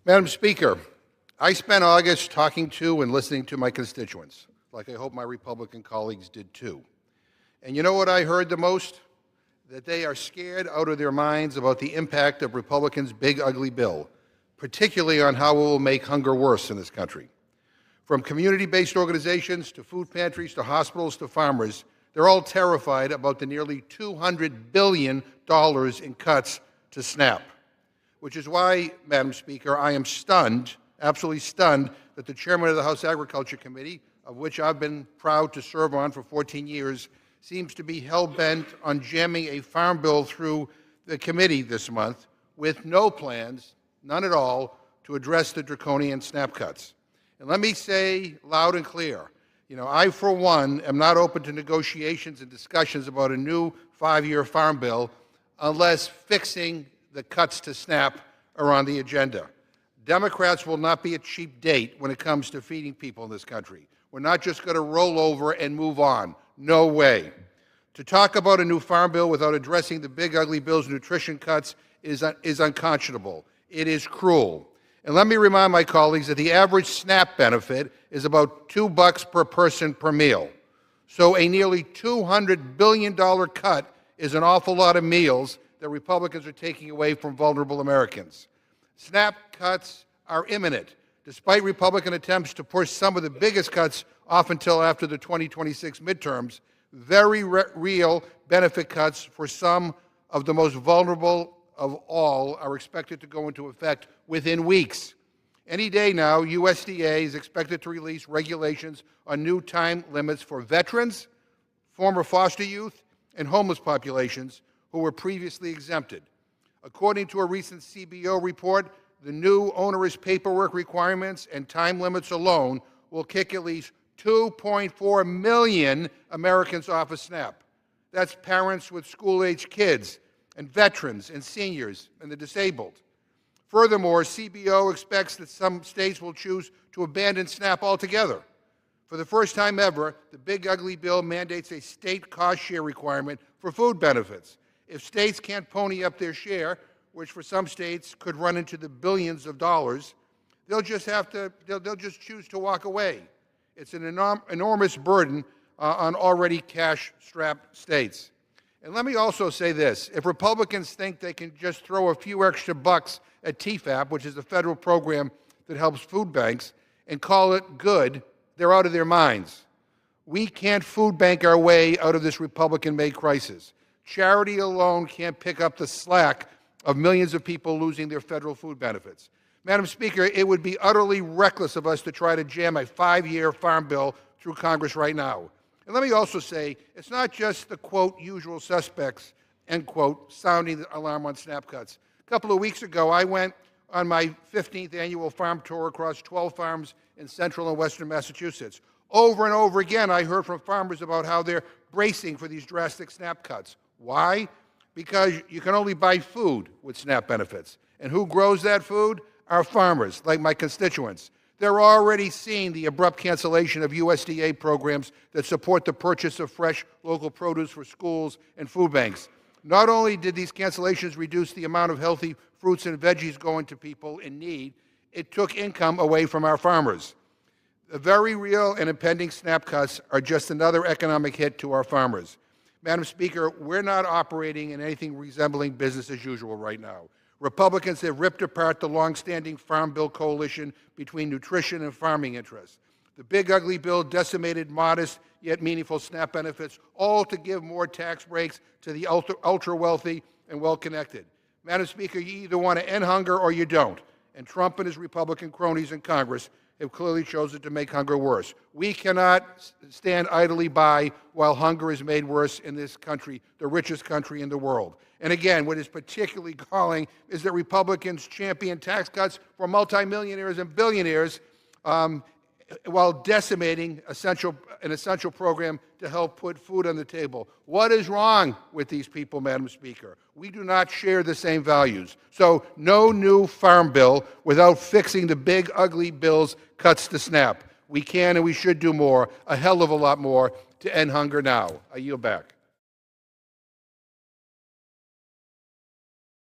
Madam Speaker, I spent August talking to and listening to my constituents, like I hope my Republican colleagues did too. And you know what I heard the most? That they are scared out of their minds about the impact of Republicans' big, ugly bill, particularly on how it will make hunger worse in this country. From community-based organizations to food pantries to hospitals to farmers, they're all terrified about the nearly $200 billion in cuts to SNAP. Which is why, Madam Speaker, I am stunned, absolutely stunned, that the chairman of the House Agriculture Committee, of which I've been proud to serve on for 14 years, seems to be hell-bent on jamming a farm bill through the committee this month with no plans, none at all, to address the draconian SNAP cuts. And let me say loud and clear, I, for one, am not open to negotiations and discussions about a new 5-year farm bill unless fixing the cuts to SNAP are on the agenda. Democrats will not be a cheap date when it comes to feeding people in this country. We're not just going to roll over and move on. No way. To talk about a new farm bill without addressing the big, ugly bill's nutrition cuts is unconscionable. It is cruel. And let me remind my colleagues that the average SNAP benefit is about $2 per person per meal. So a nearly $200 billion cut is an awful lot of meals that Republicans are taking away from vulnerable Americans. SNAP cuts are imminent, despite Republican attempts to push some of the biggest cuts off until after the 2026 midterms. Very real benefit cuts for some of the most vulnerable of all are expected to go into effect within weeks. Any day now, USDA is expected to release regulations on new time limits for veterans, former foster youth, and homeless populations who were previously exempted. According to a recent CBO report, the new onerous paperwork requirements and time limits alone will kick at least 2.4 million Americans off of SNAP. That's parents with school-age kids, and veterans, and seniors, and the disabled. Furthermore, CBO expects that some states will choose to abandon SNAP altogether. For the first time ever, the big, ugly bill mandates a state cost share requirement for food benefits. If states can't pony up their share, which for some states could run into the billions of dollars, they'll just choose to walk away. It's an enormous burden on already cash-strapped states. And let me also say this. If Republicans think they can just throw a few extra bucks at TFAP, which is the federal program that helps food banks, and call it good, they're out of their minds. We can't food bank our way out of this Republican-made crisis. Charity alone can't pick up the slack of millions of people losing their federal food benefits. Madam Speaker, it would be utterly reckless of us to try to jam a 5-year farm bill through Congress right now. And let me also say, it's not just the, quote, usual suspects, end quote, sounding the alarm on SNAP cuts. A couple of weeks ago, I went on my 15th annual farm tour across 12 farms in central and western Massachusetts. Over and over again, I heard from farmers about how they're bracing for these drastic SNAP cuts. Why? Because you can only buy food with SNAP benefits. And who grows that food? Our farmers, like my constituents. They're already seeing the abrupt cancellation of USDA programs that support the purchase of fresh local produce for schools and food banks. Not only did these cancellations reduce the amount of healthy fruits and veggies going to people in need, it took income away from our farmers. The very real and impending SNAP cuts are just another economic hit to our farmers. Madam Speaker, we're not operating in anything resembling business as usual right now. Republicans have ripped apart the longstanding Farm Bill coalition between nutrition and farming interests. The big, ugly bill decimated modest yet meaningful SNAP benefits, all to give more tax breaks to the ultra-wealthy and well-connected. Madam Speaker, you either want to end hunger or you don't. And Trump and his Republican cronies in Congress have clearly chosen to make hunger worse. We cannot stand idly by while hunger is made worse in this country, the richest country in the world. And again, what is particularly galling is that Republicans champion tax cuts for multimillionaires and billionaires while decimating an essential program to help put food on the table. What is wrong with these people, Madam Speaker? We do not share the same values. So no new farm bill without fixing the big, ugly bill's cuts to SNAP. We can and we should do more, a hell of a lot more, to end hunger now. I yield back.